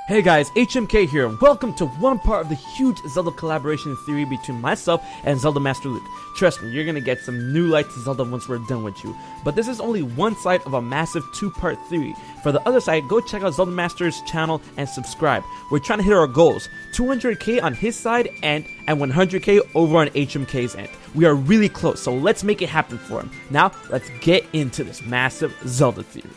Hey guys, HMK here, and welcome to one part of the huge Zelda collaboration theory between myself and ZeldaMaster Luke. Trust me, you're gonna get some new light to Zelda once we're done with you. But this is only one side of a massive two-part theory. For the other side, go check out ZeldaMaster's channel and subscribe. We're trying to hit our goals, 200k on his side and 100k over on HMK's end. We are really close, so let's make it happen for him. Now, let's get into this massive Zelda theory.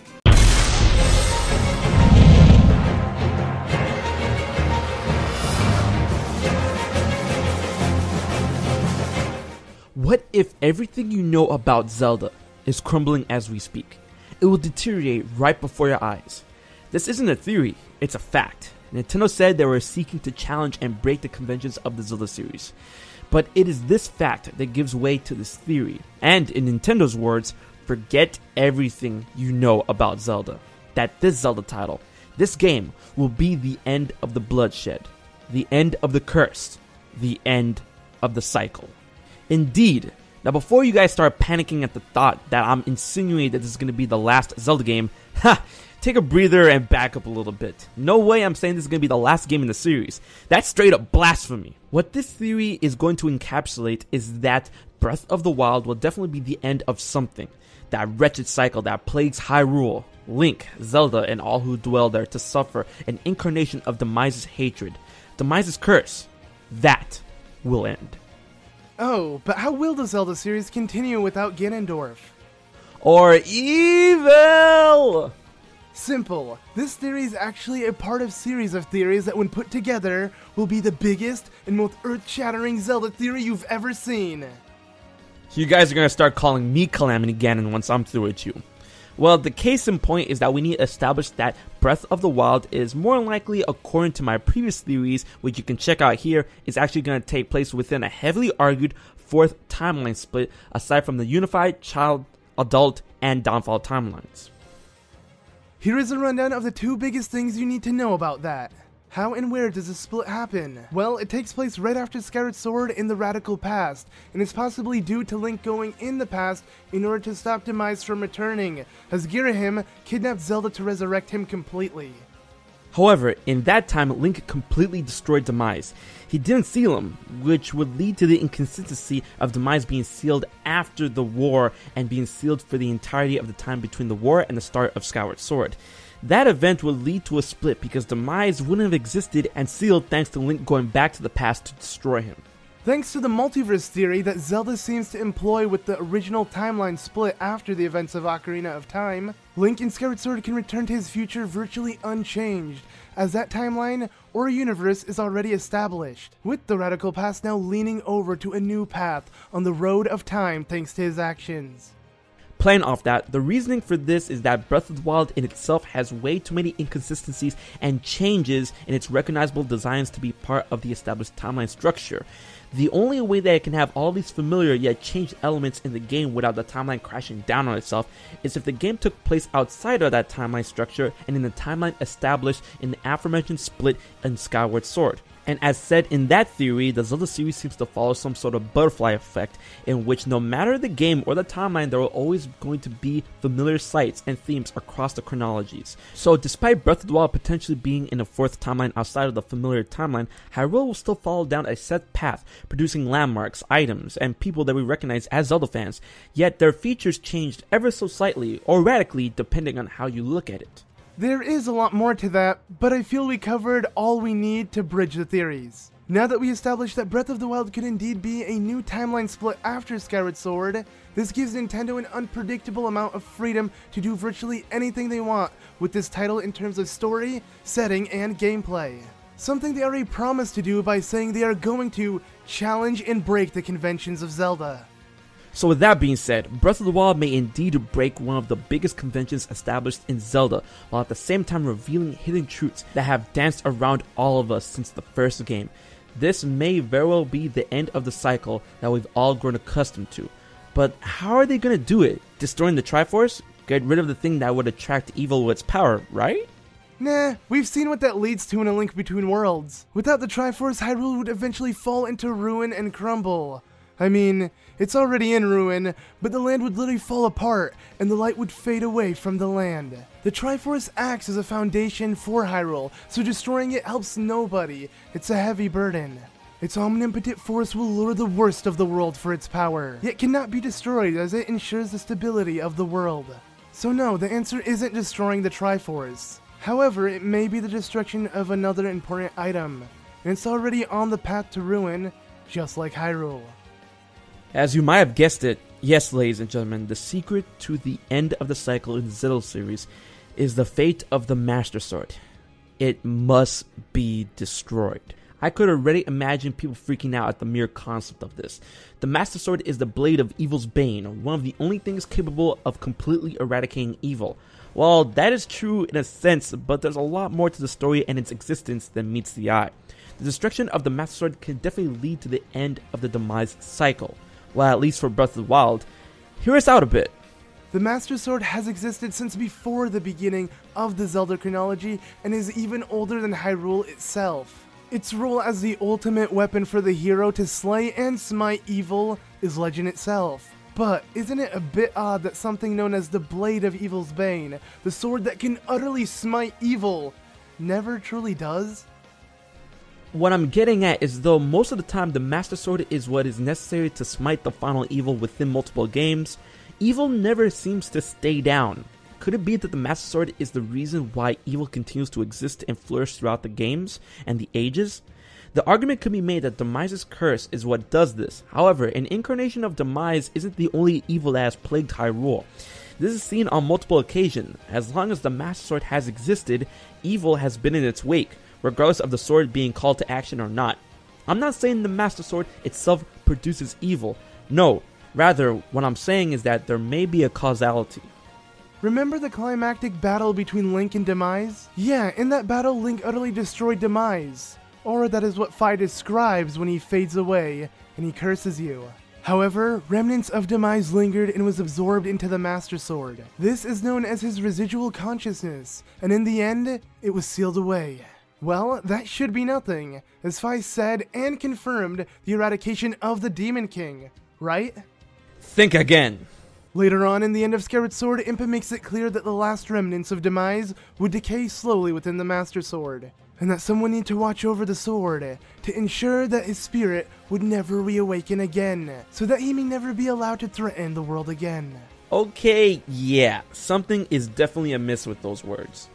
What if everything you know about Zelda is crumbling as we speak? It will deteriorate right before your eyes. This isn't a theory, it's a fact. Nintendo said they were seeking to challenge and break the conventions of the Zelda series. But it is this fact that gives way to this theory. And in Nintendo's words, forget everything you know about Zelda. That this Zelda title, this game, will be the end of the bloodshed, the end of the curse, the end of the cycle. Indeed. Now before you guys start panicking at the thought that I'm insinuating that this is going to be the last Zelda game, take a breather and back up a little bit. No way I'm saying this is going to be the last game in the series. That's straight up blasphemy. What this theory is going to encapsulate is that Breath of the Wild will definitely be the end of something. That wretched cycle that plagues Hyrule, Link, Zelda, and all who dwell there to suffer an incarnation of Demise's hatred. Demise's curse. That will end. Oh, but how will the Zelda series continue without Ganondorf? Or evil! Simple. This theory is actually a part of series of theories that when put together will be the biggest and most earth-shattering Zelda theory you've ever seen. You guys are going to start calling me Calamity Ganon once I'm through with you. Well, the case in point is that we need to establish that Breath of the Wild is more likely, according to my previous theories, which you can check out here, is actually going to take place within a heavily argued fourth timeline split, aside from the unified, child, adult, and downfall timelines. Here is a rundown of the two biggest things you need to know about that. How and where does the split happen? Well, it takes place right after Skyward Sword in the radical past, and is possibly due to Link going in the past in order to stop Demise from returning, as Girahim kidnapped Zelda to resurrect him completely. However, in that time, Link completely destroyed Demise. He didn't seal him, which would lead to the inconsistency of Demise being sealed after the war and being sealed for the entirety of the time between the war and the start of Skyward Sword. That event would lead to a split because Demise wouldn't have existed and sealed thanks to Link going back to the past to destroy him. Thanks to the multiverse theory that Zelda seems to employ with the original timeline split after the events of Ocarina of Time, Link in Skyward Sword can return to his future virtually unchanged, as that timeline or universe is already established, with the radical past now leaning over to a new path on the road of time thanks to his actions. Playing off that, the reasoning for this is that Breath of the Wild in itself has way too many inconsistencies and changes in its recognizable designs to be part of the established timeline structure. The only way that it can have all these familiar yet changed elements in the game without the timeline crashing down on itself is if the game took place outside of that timeline structure and in the timeline established in the aforementioned split in Skyward Sword. And as said in that theory, the Zelda series seems to follow some sort of butterfly effect in which no matter the game or the timeline, there are always going to be familiar sights and themes across the chronologies. So despite Breath of the Wild potentially being in a fourth timeline outside of the familiar timeline, Hyrule will still follow down a set path, producing landmarks, items, and people that we recognize as Zelda fans, yet their features changed ever so slightly or radically depending on how you look at it. There is a lot more to that, but I feel we covered all we need to bridge the theories. Now that we established that Breath of the Wild could indeed be a new timeline split after Skyward Sword, this gives Nintendo an unpredictable amount of freedom to do virtually anything they want with this title in terms of story, setting, and gameplay. Something they already promised to do by saying they are going to challenge and break the conventions of Zelda. So with that being said, Breath of the Wild may indeed break one of the biggest conventions established in Zelda, while at the same time revealing hidden truths that have danced around all of us since the first game. This may very well be the end of the cycle that we've all grown accustomed to. But how are they going to do it? Destroying the Triforce? Get rid of the thing that would attract evil with its power, right? Nah, we've seen what that leads to in A Link Between Worlds. Without the Triforce, Hyrule would eventually fall into ruin and crumble. I mean, it's already in ruin, but the land would literally fall apart, and the light would fade away from the land. The Triforce acts as a foundation for Hyrule, so destroying it helps nobody. It's a heavy burden. Its omnipotent force will lure the worst of the world for its power, yet cannot be destroyed as it ensures the stability of the world. So no, the answer isn't destroying the Triforce. However, it may be the destruction of another important item, and it's already on the path to ruin, just like Hyrule. As you might have guessed it, yes, ladies and gentlemen, the secret to the end of the cycle in the Zelda series is the fate of the Master Sword. It must be destroyed. I could already imagine people freaking out at the mere concept of this. The Master Sword is the blade of evil's bane, one of the only things capable of completely eradicating evil. Well, that is true in a sense, but there's a lot more to the story and its existence than meets the eye. The destruction of the Master Sword can definitely lead to the end of the Demise cycle. Well, at least for Breath of the Wild. Hear us out a bit. The Master Sword has existed since before the beginning of the Zelda chronology and is even older than Hyrule itself. Its role as the ultimate weapon for the hero to slay and smite evil is legend itself. But isn't it a bit odd that something known as the Blade of Evil's Bane, the sword that can utterly smite evil, never truly does? What I'm getting at is though most of the time the Master Sword is what is necessary to smite the final evil within multiple games, evil never seems to stay down. Could it be that the Master Sword is the reason why evil continues to exist and flourish throughout the games and the ages? The argument could be made that Demise's curse is what does this. However, an incarnation of Demise isn't the only evil that has plagued Hyrule. This is seen on multiple occasions. As long as the Master Sword has existed, evil has been in its wake, regardless of the sword being called to action or not. I'm not saying the Master Sword itself produces evil. No, rather, what I'm saying is that there may be a causality. Remember the climactic battle between Link and Demise? Yeah, in that battle Link utterly destroyed Demise. Or that is what Fi describes when he fades away and he curses you. However, remnants of Demise lingered and was absorbed into the Master Sword. This is known as his residual consciousness, and in the end, it was sealed away. Well, that should be nothing, as Fi said and confirmed the eradication of the Demon King, right? Think again. Later on in the end of Skyward Sword, Impa makes it clear that the last remnants of Demise would decay slowly within the Master Sword, and that someone need to watch over the sword to ensure that his spirit would never reawaken again, so that he may never be allowed to threaten the world again. Okay, yeah, something is definitely amiss with those words.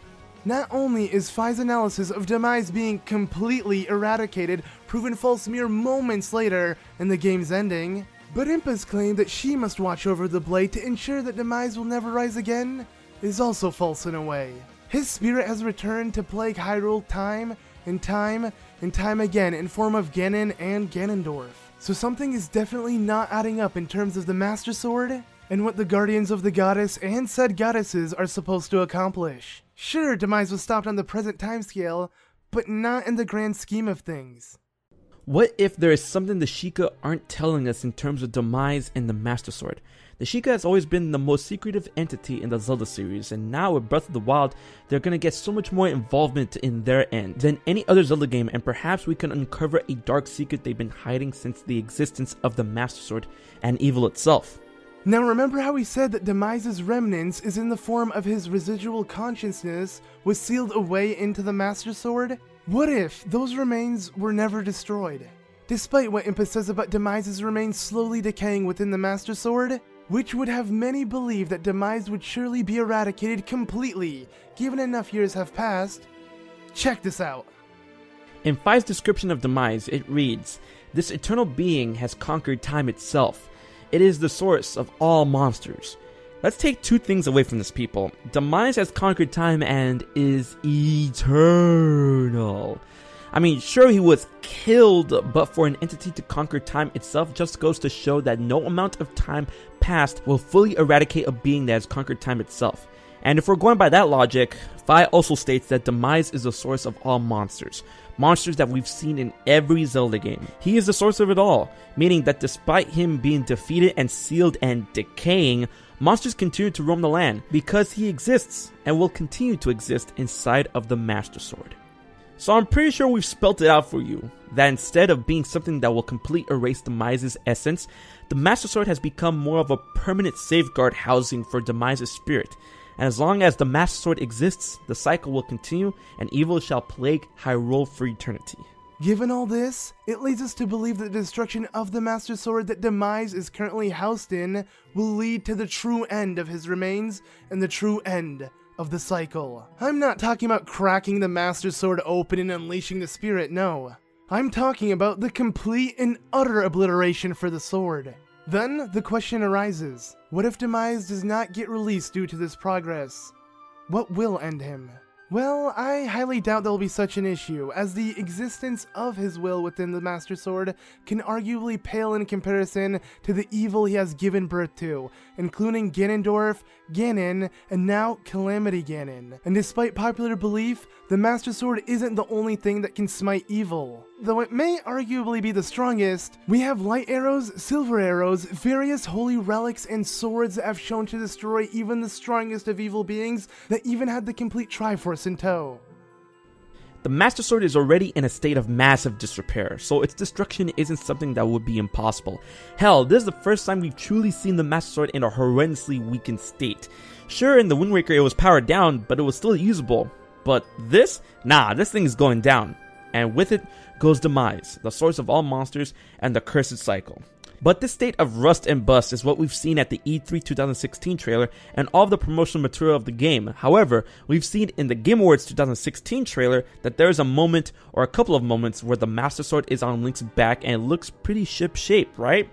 Not only is Fi's analysis of Demise being completely eradicated proven false mere moments later in the game's ending, but Impa's claim that she must watch over the blade to ensure that Demise will never rise again is also false in a way. His spirit has returned to plague Hyrule time and time again in form of Ganon and Ganondorf. So something is definitely not adding up in terms of the Master Sword and what the Guardians of the Goddess and said goddesses are supposed to accomplish. Sure, Demise was stopped on the present timescale, but not in the grand scheme of things. What if there is something the Sheikah aren't telling us in terms of Demise and the Master Sword? The Sheikah has always been the most secretive entity in the Zelda series, and now with Breath of the Wild, they're gonna get so much more involvement in their end than any other Zelda game, and perhaps we can uncover a dark secret they've been hiding since the existence of the Master Sword and evil itself. Now remember how we said that Demise's remnants is in the form of his residual consciousness was sealed away into the Master Sword? What if those remains were never destroyed? Despite what Impa says about Demise's remains slowly decaying within the Master Sword, which would have many believe that Demise would surely be eradicated completely, given enough years have passed. Check this out. In Fi's description of Demise, it reads, "This eternal being has conquered time itself. It is the source of all monsters." Let's take two things away from this, people. Demise has conquered time and is eternal. I mean, sure, he was killed, but for an entity to conquer time itself just goes to show that no amount of time past will fully eradicate a being that has conquered time itself. And if we're going by that logic, Fi also states that Demise is the source of all monsters. Monsters that we've seen in every Zelda game. He is the source of it all, meaning that despite him being defeated and sealed and decaying, monsters continue to roam the land because he exists and will continue to exist inside of the Master Sword. So I'm pretty sure we've spelt it out for you, that instead of being something that will completely erase Demise's essence, the Master Sword has become more of a permanent safeguard housing for Demise's spirit. And as long as the Master Sword exists, the cycle will continue and evil shall plague Hyrule for eternity. Given all this, it leads us to believe that the destruction of the Master Sword that Demise is currently housed in will lead to the true end of his remains and the true end of the cycle. I'm not talking about cracking the Master Sword open and unleashing the spirit, no. I'm talking about the complete and utter obliteration for the sword. Then the question arises, what if Demise does not get released due to this progress? What will end him? Well, I highly doubt there will be such an issue, as the existence of his will within the Master Sword can arguably pale in comparison to the evil he has given birth to, including Ganondorf, Ganon, and now Calamity Ganon. And despite popular belief, the Master Sword isn't the only thing that can smite evil. Though it may arguably be the strongest, we have light arrows, silver arrows, various holy relics, and swords that have shown to destroy even the strongest of evil beings that even had the complete Triforce in tow. The Master Sword is already in a state of massive disrepair, so its destruction isn't something that would be impossible. Hell, this is the first time we've truly seen the Master Sword in a horrendously weakened state. Sure, in the Wind Waker it was powered down, but it was still usable. But this? Nah, this thing is going down. And with it goes Demise, the source of all monsters and the cursed cycle. But this state of rust and bust is what we've seen at the E3 2016 trailer and all of the promotional material of the game. However, we've seen in the Game Awards 2016 trailer that there is a moment or a couple of moments where the Master Sword is on Link's back and it looks pretty ship-shape, right?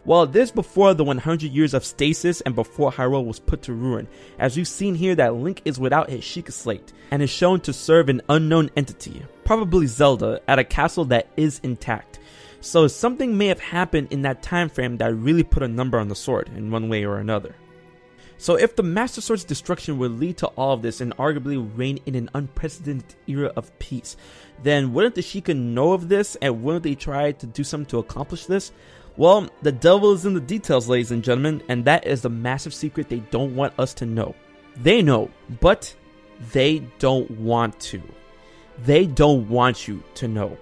Well, this before the 100 years of stasis and before Hyrule was put to ruin, as we've seen here that Link is without his Sheikah slate and is shown to serve an unknown entity, probably Zelda, at a castle that is intact. So something may have happened in that time frame that really put a number on the sword in one way or another. So if the Master Sword's destruction would lead to all of this and arguably reign in an unprecedented era of peace, then wouldn't the Sheikah know of this and wouldn't they try to do something to accomplish this? Well, the devil is in the details, ladies and gentlemen, and that is the massive secret they don't want us to know. They know, but they don't want to. They don't want you to know.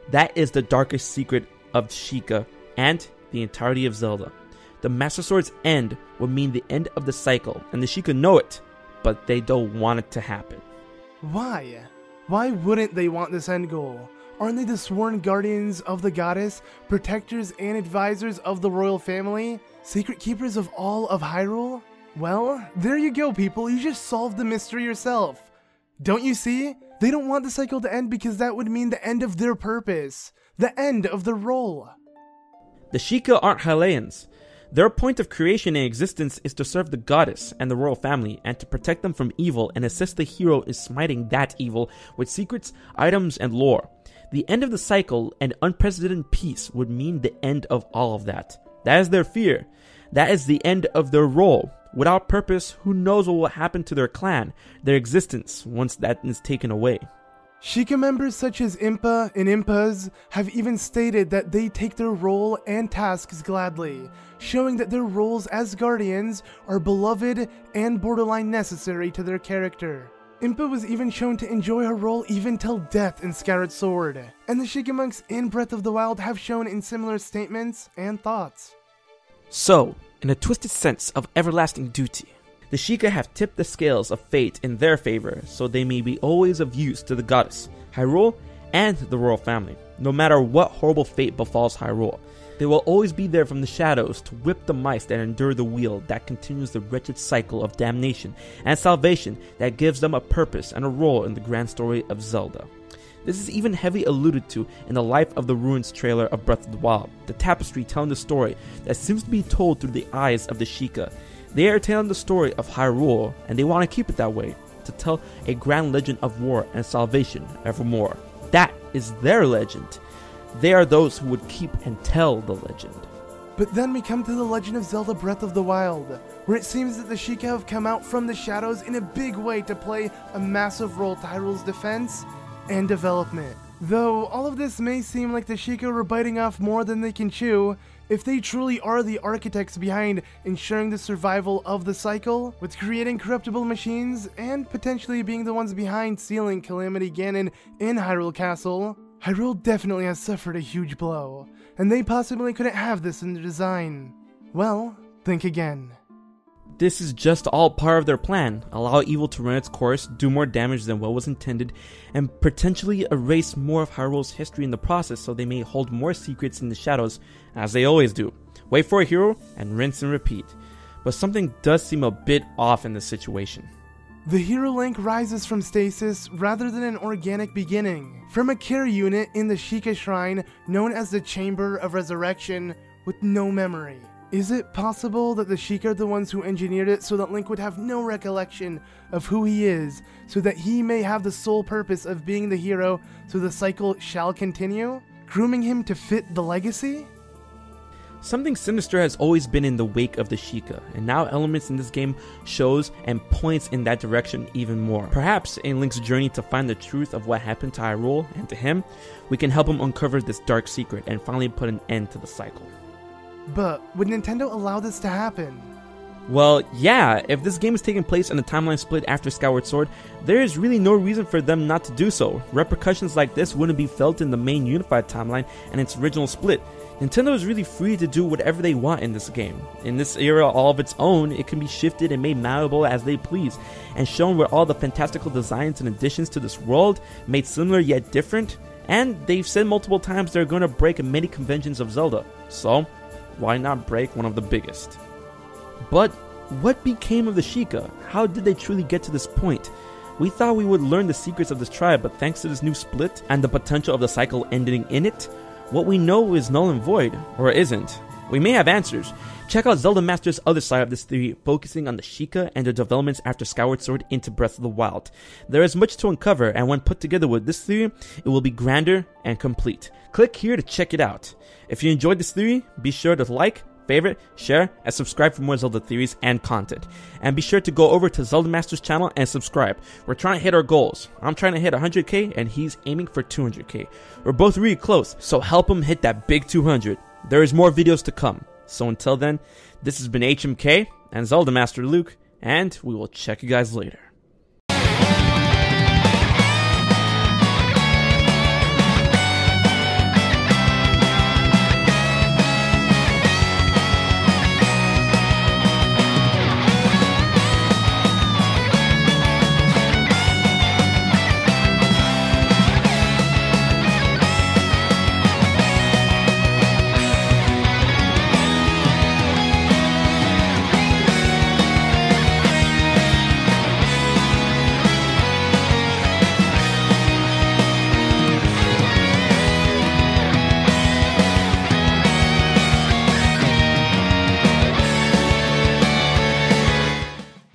That is the darkest secret of Sheikah and the entirety of Zelda. The Master Sword's end would mean the end of the cycle, and the Sheikah know it, but they don't want it to happen. Why? Why wouldn't they want this end goal? Aren't they the sworn guardians of the goddess, protectors and advisors of the royal family, secret keepers of all of Hyrule? Well, there you go, people, you just solved the mystery yourself. Don't you see? They don't want the cycle to end because that would mean the end of their purpose, the end of their role. The Sheikah aren't Hylians. Their point of creation and existence is to serve the goddess and the royal family and to protect them from evil and assist the hero in smiting that evil with secrets, items, and lore. The end of the cycle and unprecedented peace would mean the end of all of that. That is their fear. That is the end of their role. Without purpose, who knows what will happen to their clan, their existence, once that is taken away. Sheikah members such as Impa and Impas have even stated that they take their role and tasks gladly, showing that their roles as guardians are beloved and borderline necessary to their character. Impa was even shown to enjoy her role even till death in Skyward Sword, and the Sheikah monks in Breath of the Wild have shown in similar statements and thoughts. So, in a twisted sense of everlasting duty, the Sheikah have tipped the scales of fate in their favor so they may be always of use to the goddess, Hyrule, and the royal family. No matter what horrible fate befalls Hyrule, they will always be there from the shadows to whip the mice that endure the wheel that continues the wretched cycle of damnation and salvation that gives them a purpose and a role in the grand story of Zelda. This is even heavily alluded to in the Life of the Ruins trailer of Breath of the Wild, the tapestry telling the story that seems to be told through the eyes of the Sheikah. They are telling the story of Hyrule, and they want to keep it that way, to tell a grand legend of war and salvation evermore. That is their legend. They are those who would keep and tell the legend. But then we come to the Legend of Zelda Breath of the Wild, where it seems that the Sheikah have come out from the shadows in a big way to play a massive role to Hyrule's defense and development. Though all of this may seem like the Sheikah were biting off more than they can chew, if they truly are the architects behind ensuring the survival of the cycle, with creating corruptible machines, and potentially being the ones behind sealing Calamity Ganon in Hyrule Castle, Hyrule definitely has suffered a huge blow, and they possibly couldn't have this in their design. Well, think again. This is just all part of their plan. Allow evil to run its course, do more damage than what was intended, and potentially erase more of Hyrule's history in the process so they may hold more secrets in the shadows, as they always do. Wait for a hero, and rinse and repeat. But something does seem a bit off in this situation. The hero Link rises from stasis rather than an organic beginning, from a care unit in the Sheikah Shrine known as the Chamber of Resurrection, with no memory. Is it possible that the Sheikah are the ones who engineered it so that Link would have no recollection of who he is, so that he may have the sole purpose of being the hero so the cycle shall continue, grooming him to fit the legacy? Something sinister has always been in the wake of the Sheikah, and now elements in this game shows and points in that direction even more. Perhaps in Link's journey to find the truth of what happened to Hyrule and to him, we can help him uncover this dark secret and finally put an end to the cycle. But would Nintendo allow this to happen? Well, yeah, if this game is taking place in a timeline split after Skyward Sword, there is really no reason for them not to do so. Repercussions like this wouldn't be felt in the main unified timeline and its original split. Nintendo is really free to do whatever they want in this game. In this era all of its own, it can be shifted and made malleable as they please, and shown where all the fantastical designs and additions to this world, made similar yet different, and they've said multiple times they're going to break many conventions of Zelda, so why not break one of the biggest? But what became of the Sheikah? How did they truly get to this point? We thought we would learn the secrets of this tribe, but thanks to this new split and the potential of the cycle ending in it, what we know is null and void, or isn't. We may have answers. Check out ZeldaMaster's other side of this theory, focusing on the Sheikah and their developments after Skyward Sword into Breath of the Wild. There is much to uncover, and when put together with this theory, it will be grander and complete. Click here to check it out. If you enjoyed this theory, be sure to like, favorite, share, and subscribe for more Zelda theories and content. And be sure to go over to ZeldaMaster's channel and subscribe. We're trying to hit our goals. I'm trying to hit 100k and he's aiming for 200k. We're both really close, so help him hit that big 200. There is more videos to come. So until then, this has been HMK and ZeldaMaster Luke, and we will check you guys later.